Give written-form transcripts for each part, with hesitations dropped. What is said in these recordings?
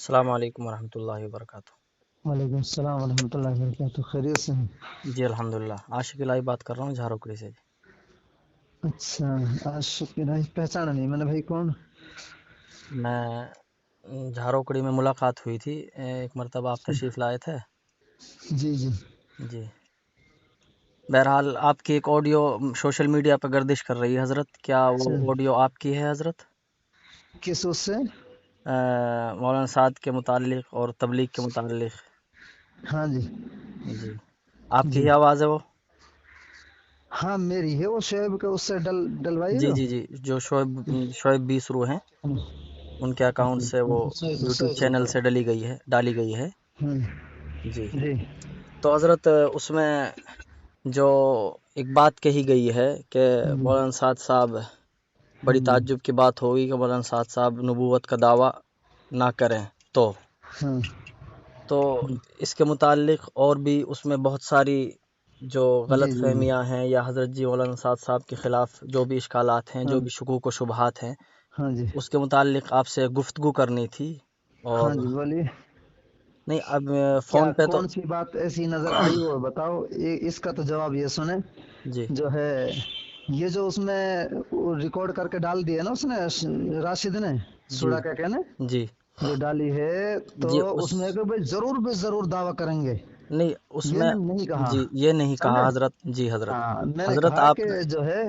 السلام علیکم ورحمۃ اللہ وبرکاتہ۔ وعلیکم السلام ورحمۃ اللہ وبرکاتہ، خیریت سے ہیں؟ جی الحمدللہ، عاشق الہی بات کر رہا ہوں جھاروکڑی سے جی۔ اچھا، عاشق الہی پہچانا نہیں میں نے بھائی، کون؟ میں جھاروکڑی میں ملاقات ہوئی تھی، ایک مرتبہ آپ تشریف لائے تھے جی جی جی۔ بہرحال آپ کی ایک آڈیو سوشل میڈیا پہ گردش کر رہی ہے حضرت، کیا وہ اچھا، آڈیو آپ کی ہے حضرت؟ کس اس سے؟ مولانا سعد کے متعلق اور تبلیغ کے متعلق ہاں جی جی، آپ کی جی ہی آواز ہے وہ؟ ہاں میری ہے، وہ شعیب کے اس سے ڈلوائی جی جو جی جی، جو شعیب 20 روح ہیں ان کے اکاؤنٹ سے وہ یوٹیوب چینل سے ڈالی گئی ہے جی۔ جی تو حضرت اس میں جو ایک بات کہی گئی ہے کہ مولانا سعد صاحب، بڑی تعجب کی بات ہوگی کہ مولانا سعد صاحب نبوت کا دعویٰ نہ کریں ہاں تو اس کے متعلق اور بھی اس میں بہت ساری جو جی غلط جی فہمیاں ہیں، یا حضرت جی مولانا سعد صاحب کے خلاف جو بھی اشکالات ہیں، ہاں جو بھی شکوک و شبہات ہیں، ہاں جی اس کے متعلق آپ سے گفتگو کرنی تھی۔ ہاں اور جی بولیے، نہیں، اب کیا فون پہ تو کون سی بات ایسی نظر آئی وہ بتاؤ، اس کا تو جواب یہ سنیں جی جو ہے، یہ جو اس میں ریکارڈ کر کے ڈال دیے نا اس نے، راشد نے، جی سوڑا کیا کہنے جی جو ڈالی ہے، تو جی اس میں کہ بھائی ضرور بے ضرور دعویٰ کریں گے، نہیں، اس یہ میں نہیں کہا، جی یہ نہیں سمجھے؟ کہا حضرت جی۔ حضرت ہاں میں نے حضرت کہا آپ کہ جو ہے،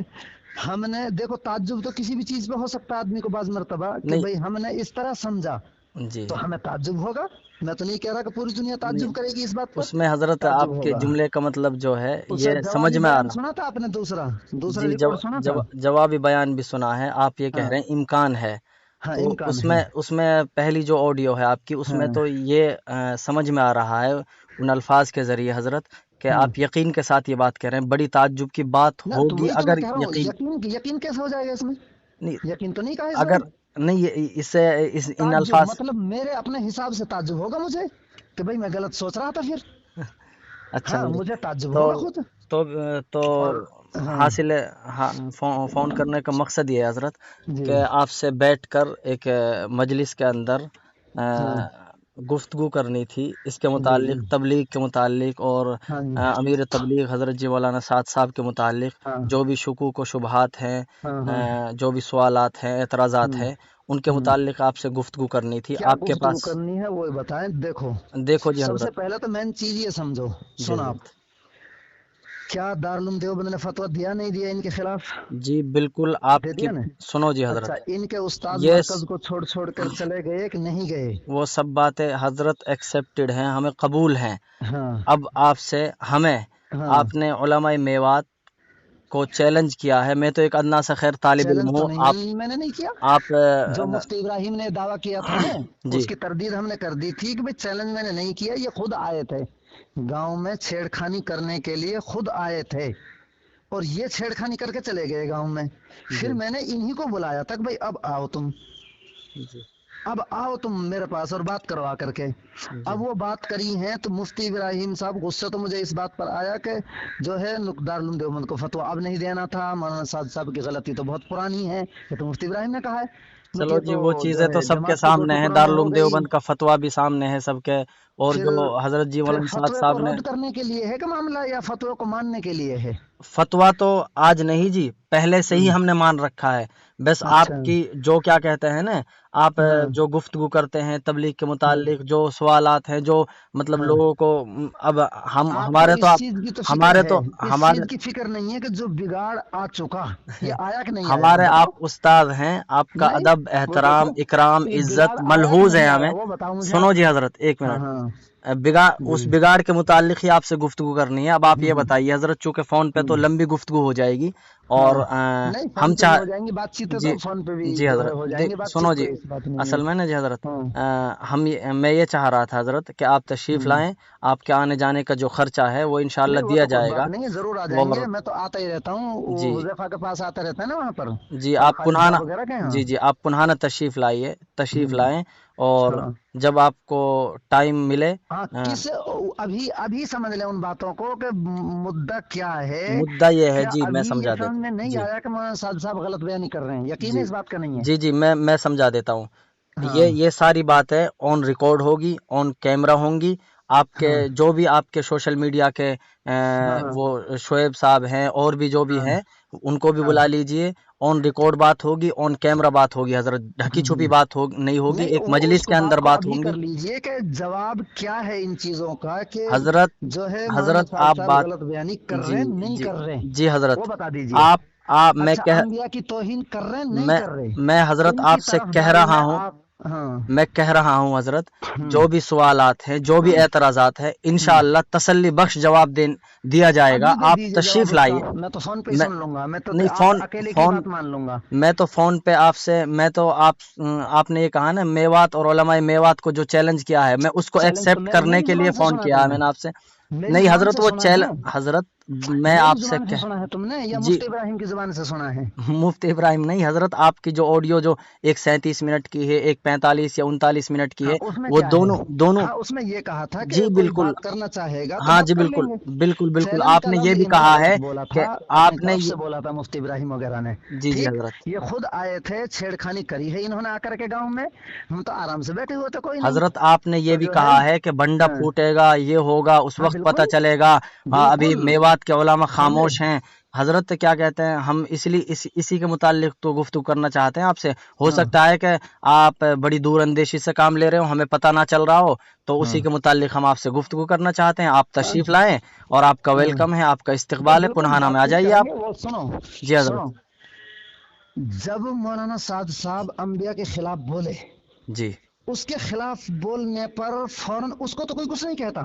ہم نے دیکھو تعجب تو کسی بھی چیز پہ ہو سکتا ہے آدمی کو بعض مرتبہ، کہ نہیں بھائی ہم نے اس طرح سمجھا جی تو ہمیں تعجب ہوگا۔ میں تو نہیں کہہ رہا کہ پوری دنیا نہیں، تعجب کرے گی اس بات پر، اس میں حضرت تعجب آپ کے ہوگا۔ جملے کا مطلب جو ہے اس یہ سمجھ جوابی میں آ بیان رہا۔ سنا تھا آپ نے، دوسرا جی، ریکارڈ سنا تھا؟ جوابی بیان بھی سنا ہے، آپ یہ کہہ ہاں رہے ہیں امکان ہے، ہاں تو امکان اس ہے، میں پہلی جو آڈیو ہے آپ کی، اس میں ہاں تو یہ سمجھ میں آ رہا ہے ان الفاظ کے ذریعے حضرت کہ ہاں آپ یقین کے ساتھ یہ بات کہہ رہے ہیں، بڑی تعجب کی بات نہ تو ہوگی وہی تو میں اگر کہہ رہا ہوں، یقین یقین کیسے ہو جائے گا اس میں؟ نہیں، یقین تو نہیں کہا اس میں۔ اگر نہیں اس سے ان تعجب الفاظ مطلب میرے اپنے حساب سے تعجب ہوگا مجھے کہ بھئی میں غلط سوچ رہا تھا پھر، اچھا ہاں حضرت، مجھے تعجب تو ہوگا خود، تو تو اور ہاں حاصل فون کرنے کا مقصد یہ ہے حضرت جی کہ آپ سے بیٹھ کر ایک مجلس کے اندر ہاں گفتگو کرنی تھی اس کے جی جی متعلق، تبلیغ کے متعلق، اور ہاں جی امیر تبلیغ حضرت جی مولانا سعد صاحب کے متعلق ہاں جو بھی شکوک و شبہات ہیں، ہاں ہاں جو بھی سوالات ہیں، اعتراضات ہوں ہیں، ان کے ہوں متعلق آپ سے گفتگو کرنی تھی کیا آپ کے گفتگو پاس۔ کرنی ہے وہ بتائیں۔ دیکھو دیکھو جی سب سے حضرت پہلے تو مین چیز یہ سمجھو، جی سن آپ، حضرت کیا دارالعلوم دیوبند نے فتویٰ دیا نہیں دیا ان کے خلاف؟ جی بالکل، آپ دے کی دیا نا؟ سنو جی اچھا، حضرت، ان کے استاد یہ مرکز کو چھوڑ کر چلے گئے کہ نہیں گئے؟ وہ سب باتیں حضرت ایکسیپٹڈ ہیں، ہمیں قبول ہیں۔ ہاں اب آپ سے ہاں آپ نے علماء میوات کو چیلنج کیا ہے، میں تو ایک ادنا سا خیر طالب علم چیلنج تو ہوں، نہیں میں نے نہیں کیا، آپ جو مفتی ابراہیم نے دعویٰ کیا تھا نا، جی اس کی تردید ہم نے کر دی تھی کہ بھئی چیلنج میں نے نہیں کیا، یہ خود آئے تھے گاؤں میں چھیڑخانی کرنے کے لیے، خود آئے تھے اور یہ چھیڑخانی کر کے چلے گئے گاؤں میں۔ پھر جی میں نے انہی کو بلایا تھا کہ بھئی اب آؤ جی تم میرے پاس اور بات کروا کر کے۔ جی اب وہ بات کری ہیں تو مفتی ابراہیم صاحب غصہ تو مجھے اس بات پر آیا کہ جو ہے دارالعلوم دیوبند کو فتویٰ اب نہیں دینا تھا، مولانا سعد صاحب کی غلطی تو بہت پرانی ہے، یہ تو مفتی ابراہیم نے کہا ہے، چلو یہ جی، تو وہ جو چیزیں تو ہے سب کے جماعت کے دو سامنے ہیں، ٹکڑوں میں ہو دارالعلوم گئی۔ دیوبند کا فتویٰ بھی سامنے ہے سب کے، اور پھر جو حضرت جی پھر مولانا سعد فتوے کو صاحب نے، رد کرنے کے لیے ہے کہ معاملہ، یا فتوے کو ماننے کے لیے ہے؟ فتویٰ تو آج نہیں جی، پہلے سے ہی ہم نے مان رکھا ہے، بس آپ اچھا کی جو کیا کہتے ہیں نا، آپ ہاں جو گفتگو کرتے ہیں تبلیغ کے ہاں متعلق، جو سوالات ہیں، جو مطلب ہاں لوگوں کو اب آپ کو ہمارے تو اس چیز کی تو فکر ہمارے ہے، تو اس ہمارے چیز کی فکر نہیں ہے کہ جو بگاڑ آ چکا یہ آیا کہ نہیں آیا، ہمارے آپ بتاؤ۔ استاد ہیں، آپ کا نہیں ادب، وہ دیکھو، احترام، اکرام، یہ بگاڑ عزت آیا کہ ملحوظ ہے نہیں ہمیں۔ آیا وہ بتاؤ مجھے سنو آپ۔ جی حضرت، ایک ہاں منٹ، ہاں اس جی بگاڑ کے متعلق ہی آپ سے گفتگو کرنی ہے۔ اب آپ یہ بتائیے حضرت، چونکہ فون پہ تو لمبی گفتگو ہو جائے گی، ہاں اور نہیں ہم فون پہ بھی ہو جائیں گی بات چیتیں، جی تو فون پہ بھی جی جو ہے حضرت، ہو جائیں گی بات سنو چیت، جی، کوئی ایسی بات نہیں ہے۔ اصل میں نا جی حضرت، ہاں میں یہ چاہ رہا تھا حضرت کہ آپ تشریف لائیں، آپ کے آنے جانے کا جو خرچہ ہے وہ انشاءاللہ نہیں وہ دیا تو کوئی جائے گا، بات نہیں ہے، ضرور آ جائیں اور گے، میں تو آتا ہی رہتا ہوں، وہ جی حذیفہ کے پاس آتا رہتا ہے نا وہاں پر، جی، آپ خالد پنہانہ، صاحب وغیرہ کے یہاں۔ جی جی، آپ پنہانہ تشریف لائیں، اور ہاں جب آپ کو ٹائم ملے، ہاں ابھی سمجھ لیں ان باتوں کو کہ مدعا کیا ہے، مدعا یہ ہے کیا جی، میں ابھی یہ سمجھا سمجھ دیتا میں ہوں نہیں جی آیا کہ مولانا صاحب غلط بیانی کر رہے ہیں؟ یقین ہے جی اس بات کا نہیں ہے؟ جی جی، میں سمجھا دیتا ہوں हाँ ये सारी बातें ऑन रिकॉर्ड होगी, ऑन कैमरा होंगी। आपके हाँ जो भी आपके सोशल मीडिया के हाँ वो शोएब साहब हैं और भी जो भी हाँ हैं, उनको भी हाँ बुला लीजिए। ऑन रिकॉर्ड बात होगी, ऑन कैमरा बात होगी हजरत, ढकी छुपी हम्म। बात हो नहीं होगी, नहीं एक वो मजलिस उसको के बात अंदर को बात अभी कर होंगी। लीजिए कि जवाब क्या है इन चीजों का, कि हजरत जो है मौलाना हजरत साद आप साहब बात, गलत बयानी कर जी रहे हैं नहीं जी कर रहे, जी हजरत, वो बता दीजिए। आप अच्छा अंबिया की तौहीन कर रहे हैं नहीं मैं कर रहे, मैं हजरत इनकी आपसे कह तरफदारी रहा में हूँ, आप। हाँ मैं कह रहा हूँ हजरत, हम्म, जो भी सवालात हैं, जो भी एतराजात है, हम्म। इंशाअल्लाह तसल्ली बख्श जवाब दिया जाएगा। अभी दे आप दीजिए जवाब तशरीफ उसका, लाइए। मैं तो फोन पे ही मैं सुन लूंगा, मैं तो नहीं, आप फोन अकेले की फोन बात मान लूंगा। मैं तो फोन पे आपसे, मैं तो आपने ये कहा ना मेवात और उलमाए मेवात को जो चैलेंज किया है, मैं उसको चैलेंज तो एक्सेप्ट करने मेरी के लिए जुबान से फोन सुना है किया है तुमने, मैंने आपसे। मेरी नहीं जुबान हजरत, से वो सुना चैलेंज है, हजरत, मैं मेरी आपसे जुबान से कह सुना है तुमने या जी, मुफ्ती इब्राहिम की जुबान से सुना है? मुफ्ती इब्राहिम नहीं हजरत, आपकी जो ऑडियो जो एक 37 मिनट की है, एक 45 या 39 मिनट की हाँ है, उसमें वो क्या है? दोनों दोनों हाँ उसमें ये कहा था कि जी कोई बिल्कुल, बात करना चाहेगा तो हाँ बात जी कर बिल्कुल लेंगे। बिल्कुल बिल्कुल, चैलेंज का आपने ये लफ्ज भी इन्होंने कहा गलत है बोला कि था, अपनी आपने तरफ ये से बोला था मुफ्ती इब्राहिम वगैरह ने। जी ठीक, हजरत, ये खुद आए थे, छेड़खानी करी है इन्होंने आकर के गांव में, हम तो आराम से बैठे हुए थे, कोई नहीं। हजरत आपने ये तो भी जो है कहा है कि बंडा हाँ, फूटेगा, ये होगा, उस हाँ वक्त पता बिल्कुल चलेगा। अभी बिल्कुल मेवात के उलमा सुने। खामोश हैं। हजरत क्या कहते हैं, हम इसलिए इसी के मुतालिक तो गुफ्तगू करना चाहते हैं आपसे। हो हाँ सकता है कि आप बड़ी दूर अंदेशी से काम ले रहे हो, हमें पता ना चल रहा हो, तो हाँ उसी के मुतालिक हम आपसे गुफ्तगू करना चाहते हैं। आप हाँ तशरीफ लाएं, और आपका हाँ। वेलकम है, आपका नहीं इस्तकबाल है, बिल्कुल पुनः में आ बातचीत जाइए आप। करेंगे, वो सुनो जी हजरत, सुनो। जब मौलाना साद साहब अंबिया के खिलाफ बोले, जी उसके खिलाफ बोलने पर फौरन उसको तो कोई कुछ नहीं कहता,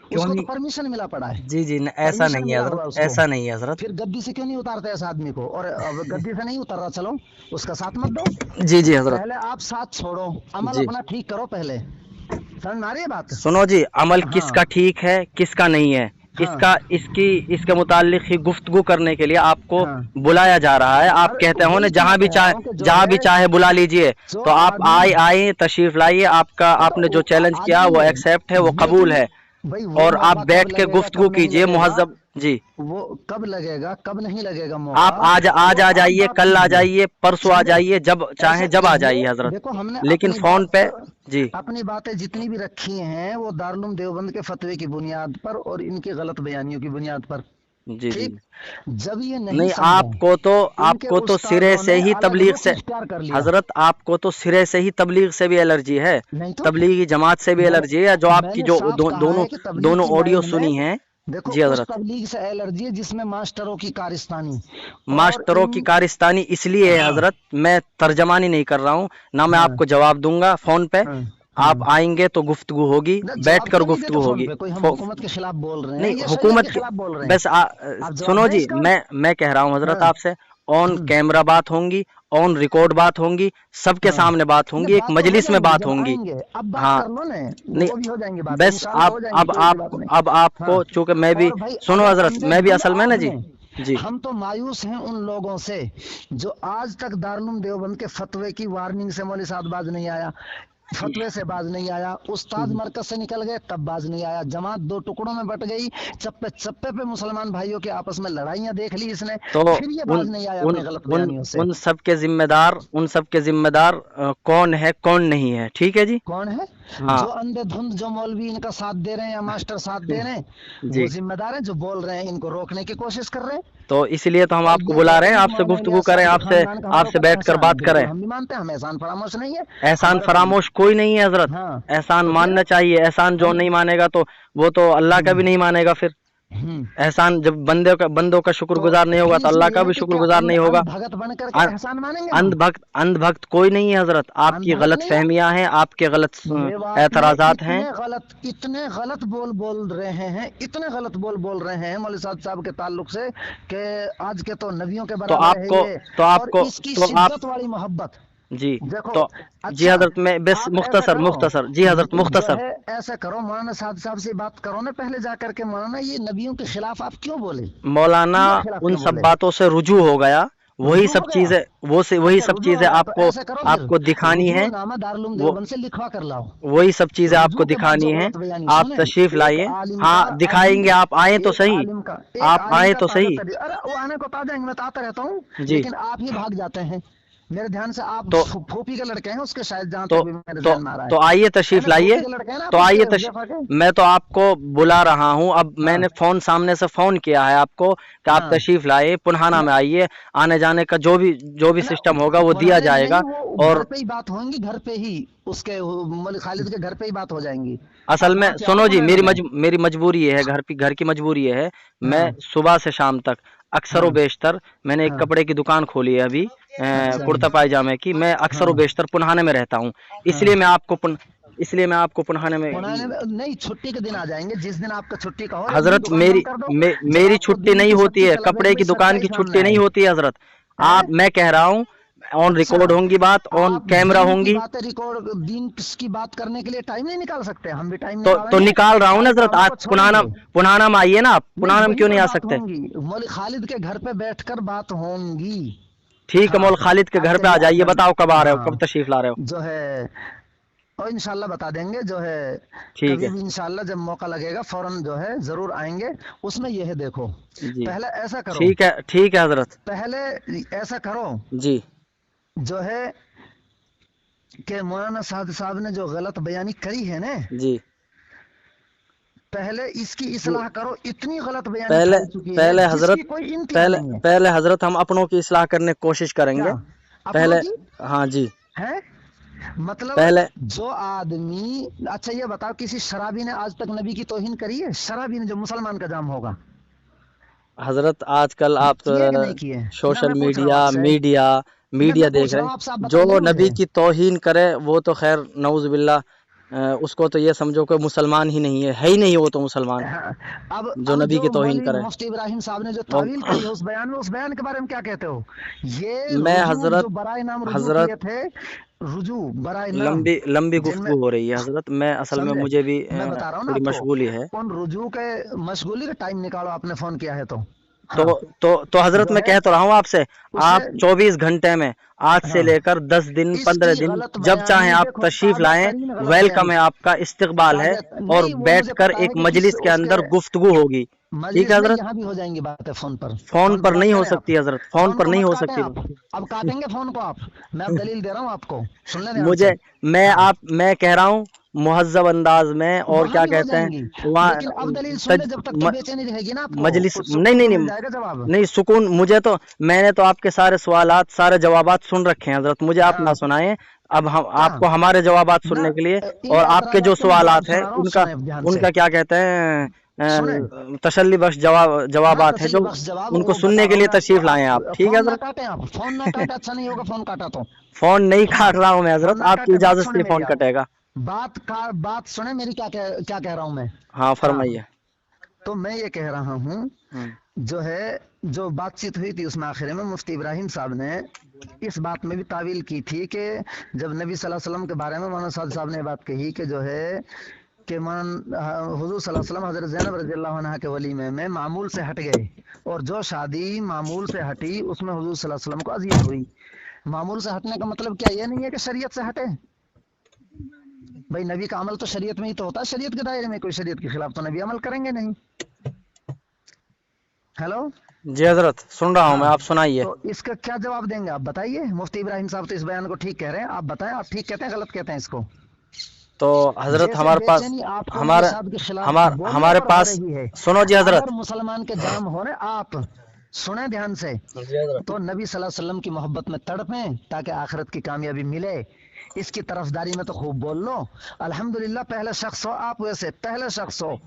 क्यों उसको तो नहीं, परमिशन मिला पड़ा है, जी जी ऐसा परमिशन नहीं है मिला हजरत, हुआ है उसको। ऐसा नहीं है हजरत, फिर गद्दी से क्यों नहीं उतारते इस आदमी को? और अब गद्दी से नहीं उतर रहा, चलो उसका साथ मत दो, जी जी हजरत, पहले आप साथ छोड़ो, अमल जी अपना ठीक करो पहले। समझ में आ रही है बात? सुनो जी, अमल हाँ किसका ठीक है किसका नहीं है, हाँ इसका इसके मुतालिक ही गुफ्तगू करने के लिए आपको हाँ। बुलाया जा रहा है। आप अरे कहते हो ना, वही तो मैं कह रहा हूँ कि जो जहां भी है, चाहे बुला लीजिए, जो तो आप आदमी, आए तशरीफ लाइए। वो तो आपने जो चैलेंज आ किया वो जाएंगे, एक्सेप्ट है, वो कबूल लेकिन है। भाई वो और आप मौका कब बैठ के लगेगा गुफ्तगू कब नहीं कीजिए लगेगा, मुहज्जब जी। वो कब लगेगा कब नहीं लगेगा आप मौका, आज वो आ आप जाइए, बात कल आ कीजिए। जाइए, परसों आ समझे? जाइए, जब चाहे ऐसा जब आ कीजिए, जाइए हजरत, देखो हमने लेकिन अपनी फोन पे बात, जी अपनी बातें जितनी भी रखी हैं वो दारुल देवबंद के फतवे की बुनियाद पर और इनकी गलत बयानियों की बुनियाद पर। जी जी। ठीक, जब ये नहीं नहीं, समझा, इनके आपको तो सिरे उस्तादों से ने ही अलग तबलीग रुख से, इख्तियार कर लिया। हजरत आपको तो सिरे से ही तबलीग से भी एलर्जी है, नहीं तो तबलीगी जमात से भी एलर्जी है, जो आपकी मैंने जो साफ कहा दोनों है कि तबलीग दोनों की ऑडियो लाइन में, सुनी है। देखो जी उस हजरत, तबलीग से एलर्जी है जिसमें मास्टरों की कारिस्तानी और मास्टरों इन। की कारिस्तानी इसलिए है हाँ हजरत, मैं तर्जमानी नहीं कर रहा हूँ ना, मैं हाँ आपको जवाब दूंगा फोन पे। हाँ आप हाँ। आएंगे तो गुफ्तगू होगी, ना जवाब बैठकर क्यों नहीं देते गुफ्तगू फोन होगी। पे? कोई हम हुकूमत के खिलाफ बोल रहे हैं नहीं, या शरीयत हुकूमत के के खिलाफ बोल रहे हैं? बस आप जवाब सुनो दें जी, इसका। मैं कह रहा हूँ हजरत हाँ आपसे, ऑन हम्म, कैमरा बात होंगी, ऑन रिकॉर्ड बात होंगी, सबके हाँ। सामने बात नहीं होंगी, एक बात तो हो मजलिस में जाएंगी बात जब होंगी। आएंगे, अब बात हाँ, कर लो ना, नहीं वो भी हो जाएंगी बातें बस इंशाल्लाह, हो जाएंगी, कोई बड़ी बात नहीं। अब हाँ, आपको चूंकि मैं भी, और भाई सुनो अगर हजरत, अंधे मैं भी धुंध असल में ना जी आपने, जी हम तो मायूस हैं उन लोगों से जो आज तक दारुल देवबंद के फतवे की वार्निंग से मौलवी साहब बाज नहीं आया, फतवे से बाज नहीं आया, उस्ताद मरकज से निकल गए तब बाज नहीं आया, जमात दो टुकड़ों में बट गई, चप्पे चप्पे पे मुसलमान भाइयों के आपस में लड़ाइयां देख ली इसने, तो फिर ये उन बाज नहीं आया उन अपने गलत उन बयानियों से। उन सब के जिम्मेदार कौन है कौन नहीं है, ठीक है जी। कौन है? हाँ जो अंधे धुंध जो मौलवी इनका साथ दे रहे हैं या मास्टर साथ दे रहे हैं, वो जी, जिम्मेदार हैं, जो बोल रहे हैं इनको रोकने की कोशिश कर रहे हैं। तो इसलिए तो हम और आपको ये कह बुला रहे रहे हैं, हैं कि आपसे मौलाना गुफ्तगू इलियास करें, साहब के आपसे खानदान का हमारे आपसे ऊपर बैठकर एहसान है, बात बिल्कुल करें। हम भी मानते हैं, हम एहसान फरामोश नहीं है एहसान हमारे तो। फरामोश कोई नहीं है हजरत, हाँ एहसान तो फिर मानना चाहिए। एहसान जो हम नहीं मानेगा तो वो तो अल्लाह का भी हम्म नहीं मानेगा फिर। हम्म। एहसान जब बंदों का शुक्रगुजार नहीं तो होगा फिर तो अल्लाह इसमें का यह है भी कि क्या शुक्रगुजार नहीं होगा। भगत बन करके अ- एहसान मानेंगे हम? अंधभक्त कोई नहीं है हजरत, आपकी भगत गलत नहीं है। फहमियां हैं, आपके गलत मेवात में एतराजात हैं। इतने गलत बोल रहे हैं, इतने गलत बोल रहे हैं मौलवी साहब के ताल्लुक से कि आज के तो नबियों के तो बराबर है आपको ये, तो और आपको इसकी तो आप शिद्दत वाली मोहब्बत जी, देखो। तो जी अच्छा हजरत, मैं बस आप ऐसा मुख्तसर करो, मुख्तसर जी हजरत, जो मुख्तसर है ऐसा करो, मौलाना साहब से बात करो ना पहले जा करके, मौलाना ये नबियों के खिलाफ आप क्यों बोले, मौलाना इनके खिलाफ उन क्यों सब बोले? बातों से रुजू हो गया, वही रुजू हो सब गया? चीजें वही अच्छा सब रुजू हो चीजें गया तो आपको ऐसा करो फिर, आपको दिखानी रुजू है। नामा दारुल वो देवबंद से लिखवा कर लाओ। वही सब चीजें आपको रुजू के बाद दिखानी जो है, गलत बयानी, आप सुने, तशरीफ एक लाइए। आलिम का, हाँ अभी दिखाएंगे, आप आए तो सही, आप आए तो ताजा सही। तरीका, अरे वो आने को ताजा, मैं तो आता रहता हूँ, जी लेकिन आप ही भाग जाते हैं। मेरे ध्यान से आप तो फूफी के लड़के हैं उसके, शायद जहां तो तक भी मेरे तो ध्यान में आ रहा तो आइए है तशरीफ ना? लाइए। फूफी के लड़के हैं ना आप तो आइए उसके हुजैफा के? मैं तो आपको बुला रहा हूँ। अब मैंने हाँ फोन सामने से फोन किया है आपको कि आप हाँ तशरीफ लाइए, पुन्हाना न, में आइए। आने जाने का जो भी ना सिस्टम होगा वो दिया पुराने में जाएगा। नहीं, वो घर और पे ही बात होंगी, घर पे ही उसके मलिक खालिद के घर पे ही बात हो जाएंगी। असल आप में वहां से आओ सुनो जी, पुराना में। मेरी मजबूरी ये है, घर की मजबूरी ये है। मैं हाँ सुबह से शाम तक अक्सर व हाँ बेशतर, मैंने एक हाँ। कपड़े की दुकान खोली है अभी, अच्छा कुर्ता पायजामे की। मैं अक्सर व हाँ बेशतर पुन्हाने में रहता हूँ। हाँ। इसलिए मैं आपको पुन्हाने में। पुराने में नहीं, छुट्टी के दिन आ जाएंगे, जिस दिन आपका छुट्टी का हो, एक दिन हजरत दुकान बंद कर दो। जब मेरी आपको छुट्टी दिन नहीं की होती शक्ति है, चला गई, कपड़े भाई की दुकान की सच्चाई सामने छुट्टी नहीं आए होती है हजरत। हैं। मैं कह रहा हूँ, ऑन अच्छा, रिकॉर्ड होंगी बात, ऑन आप कैमरा दिन की होंगी। बातें रिकॉर्ड, दिन की बात करने के लिए टाइम नहीं निकाल सकते? हम भी टाइम तो निकालेंगे, निकाल रहा हूँ ना सारे हजरत। कामों आज को छोड़ेंगे। पुनाना में आइए ना, आप नहीं, पुनाना में वहीं क्यों नहीं पर आ बात सकते? होंगी, मौलिक खालिद के घर पे बैठकर बात होंगी। ठीक है, हाँ, मौल खालिद के आप घर पे आ तैयार जाइए। कर। बताओ कब आ रहे हो, कब हाँ, तशरीफ ला रहे हो? जो है और इंशाल्लाह बता देंगे, जो है ठीक कभी है भी इंशाल्लाह जब मौका लगेगा फौरन जो है जरूर आएंगे। उसमें यह है, देखो जी। पहले ऐसा करो, ठीक है हजरत। पहले ऐसा करो, जी जो है कि मौलाना साद साहब ने जो गलत बयानी करी है ना, जी। पहले इसकी इस्लाह करो। इतनी गलत बयानी पहले फैल चुकी है पहले हजरत जिसकी कोई इंतहा नहीं है। पहले हजरत हम अपनों की इस्लाह करने की कोशिश क्या करेंगे अपनों पहले। की हाँ जी। है? मतलब पहले जो आदमी, अच्छा ये बताओ, किसी शराबी ने आज तक नबी की तौहीन करी है? शराबी ने, जो मुसलमान का जाम होगा, हजरत आजकल आप किए कि नहीं किए? ना सोशल मैं पूछ रहा हूँ मीडिया आपसे, मीडिया ना मीडिया मैं देख पूछ रहे रहा हूँ आपसे, आप हैं। जो बताइए नबी मुझे। की तौहीन करे वो तो खैर नऊजुबिल्ला, उसको तो ये समझो कि मुसलमान ही नहीं है ही नहीं, वो तो मुसलमान हाँ, जो अब नबी जो की तौहीन मौलवी करे। मुफ्ती इब्राहिम साहब ने जो अब तावील करी है उस बयान में, उस बयान के बारे में क्या कहते हो? ये मैं रुजू हजरत जो बराए नाम रुजू हजरत किए थे, रुजू बराए नाम, लंबी जिनमें, गुफ्तगू हो रही है हजरत। मैं असल में समझे? मुझे भी मैं बता रहा हूँ ना थोड़ी आपको, मशगूली है। उन रुजू के मशगूली का टाइम निकालो, आपने फोन किया है तो। तो हाँ, हजरत जो मैं है कह तो रहा हूँ आपसे, उसे, आप 24 घंटे में, आज से हाँ, लेकर 10 दिन 15 इसकी दिन गलत जब चाहें बयानी आप देखो, तशरीफ ताजा लाएं। तरीन गलत वेलकम बयानी, है, आपका इस्तकबाल है। ताजा और नहीं, वो मुझे बैठकर पता है एक कि किस मजलिस के उसके अंदर गुफ्तगू होगी। ठीक है मजलिस नहीं, हजरत। यहाँ भी हो जाएंगी बातें फोन पर। फोन फोन पर पर बात नहीं हो करें आप, सकती हजरत, फोन फोन पर को नहीं मत हो काटें सकती। आप, अब काटेंगे फोन को आप, मैं अब दलील दे रहा हूँ आपको, सुन ले ध्यान से। मुझे हाँ, मैं कह रहा हूँ मुहज्जब अंदाज में, और वहां क्या भी हो कहते हैं जाएंगी, वहाँ लेकिन अब दलील सुन ले, जब तक तो बेचैनी रहेगी ना आपको, मजलिस। कुछ नहीं सुकून नहीं तो मिल नहीं जाएगा जवाब। नहीं, सुकून मुझे तो, मैंने तो आपके सारे सवालात सारे जवाबात सुन रखे हैं हजरत, मुझे आप ना हाँ, सुनाएं। अब हम क्या आपको हमारे जवाबात ना, सुनने के लिए, इन और आपके जो एतराजात के मैं जवाब सवालात हैं सुना रहा हूँ, उनका सुने ध्यान से, उनका क्या कहते हैं, सुने। तसल्ली बख्श हाँ, जवाबात है तसल्ली जो, बख्श जवाब उनको वो बता सुनने के रहा हूँ लिए मैं आपको। तशरीफ लाएं आप। आप ठीक है फोन ना हजरत। काटे, आप फोन ना काटे, अच्छा नहीं होगा फोन काटा तो। फोन नहीं हाँ, काट रहा हूँ मैं फोन हजरत, ना आपकी काटे, बात इजाजत सुने से मेरी फोन आप, कटेगा। बात सुने मेरी, क्या कह रहा हूँ मैं। हाँ हाँ, फरमाइए। तो मैं ये कह रहा हूँ, हम्म, जो है जो बातचीत हुई थी उसमें आखिर में मुफ्ती इब्राहिम साहब ने इस बात में भी तावील की थी कि जब नबी सल्लल्लाहु अलैहि वसल्लम के बारे में मौलाना साद साहब ने ये बात कही कि जो है कि हुजूर सल्लल्लाहु अलैहि वसल्लम हजरत ज़ैनब रज़ियल्लाहु अन्हा के वलीमे में मामूल से हट गए, और जो शादी मामूल से हटी उसमें हुजूर सल्लल्लाहु अलैहि वसल्लम को अज़ियत हुई। मामूल से हटने का मतलब क्या ये नहीं है कि शरीयत से हटे, भाई नबी का अमल तो शरीयत में ही तो होता है, शरीयत के दायरे में, कोई शरीयत के खिलाफ तो नबी अमल करेंगे नहीं। हेलो, जी हजरत सुन रहा हूँ मैं, हाँ, आप सुनाइए। तो इसका क्या जवाब देंगे आप बताइए? मुफ्ती इब्राहिम साहब तो इस बयान को ठीक कह रहे हैं, आप बताएं, आप ठीक कहते हैं गलत कहते हैं इसको? तो हजरत जैसे हमारे पास बेचैनी आपको उनके हमारे साथ के खिलाफ बोलने हमारे पर हो पास रही है, सुनो जी हजरत। अगर मुसलमान के जाम हो रहे, आप सुने ध्यान से, जी हजरत। तो नबी सल्लल्लाहु अलैहि वसल्लम की मोहब्बत में तड़पें ताकि आखिरत की कामयाबी मिले, इसकी तरफदारी में तो खूब बोल लो। अल्हम्दुलिल्लाह पहले शख्स हो आप, वैसे पहले शख्स हो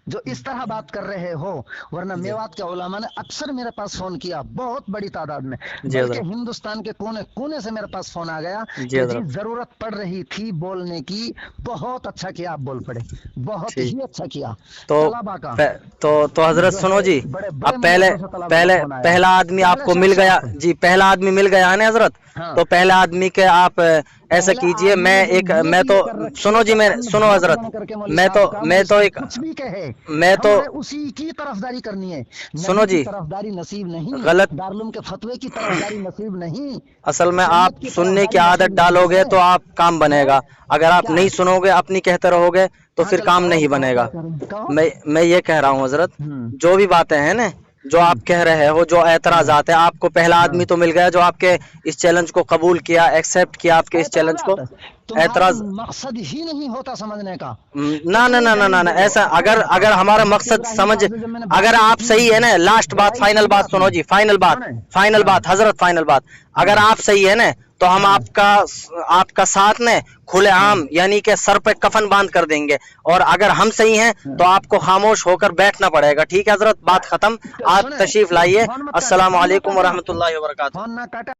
जो इस तरह बात कर रहे हो, वरना मेवात के उलमा ने अक्सर मेरे पास फोन किया, बहुत बड़ी तादाद में, जी बल्कि हजरत। हिंदुस्तान के कोने कोने से मेरे पास फोन आ गया जी कि जी हजरत। जरूरत पड़ रही थी बोलने की, बहुत अच्छा किया आप बोल पड़े, बहुत ठीक। ही अच्छा किया। तो तलबा का तो हजरत जो सुनो है जी, बड़े अब बड़े मदरसों से तलबा का फोन आया, पहला आदमी पहले आपको मिल शख्स गया आप। जी, पहला आदमी मिल गया है ना हजरत। हाँ, तो पहले आदमी के आप ऐसा पहले कीजिए, आदमी ने जो मैं नीयत तो ये कर रखी सुनो है जी, कि मैं अन्न सुनो भोग हजरत, बन करके मौलवी साहब का, मैं मौलवी तो साहब एक कुछ भी कहे मैं तो हमने उसी की तरफदारी करनी है, सुनो नबी की जी, तरफदारी नसीब नहीं, गलत, दारुल के फतवे की तरफदारी नसीब नहीं, असल में शरीयत आप की सुनने की तरफदारी आदत नसीब नहीं डालोगे है। तो आप काम बनेगा, अगर आप क्या नहीं सुनोगे अपनी कहते रहोगे तो हाँ, फिर चलो काम कहो, नहीं अब कहो क्या बनेगा। करें, कहो। मैं ये कह रहा हूँ हजरत, जो भी बातें हैं ना, جو آپ کہہ رہے ہو جو اعتراضات ہیں، آپ کو پہلا آدمی تو مل گیا جو آپ کے اس چیلنج کو قبول کیا، ایکسیپٹ کیا آپ کے اس چیلنج کو. تمہارا اعتراض مقصد ہی نہیں ہوتا سمجھنے کا. نہ نہ نہ نہ نہ ایسا اگر ہمارا مقصد سمجھ، اگر آپ صحیح ہے نا، لاسٹ بات فائنل بات سنو جی، فائنل بات حضرت، فائنل بات، اگر آپ صحیح ہے نا تو ہم آپ کا ساتھ نا کھلے عام یعنی کہ سر پہ کفن باندھ کر دیں گے، اور اگر ہم صحیح ہیں تو آپ کو خاموش ہو کر بیٹھنا پڑے گا. ٹھیک ہے حضرت، بات ختم. آپ تشریف لائیے. السلام علیکم ورحمۃ اللہ وبرکاتہ. فون نہ کاٹا.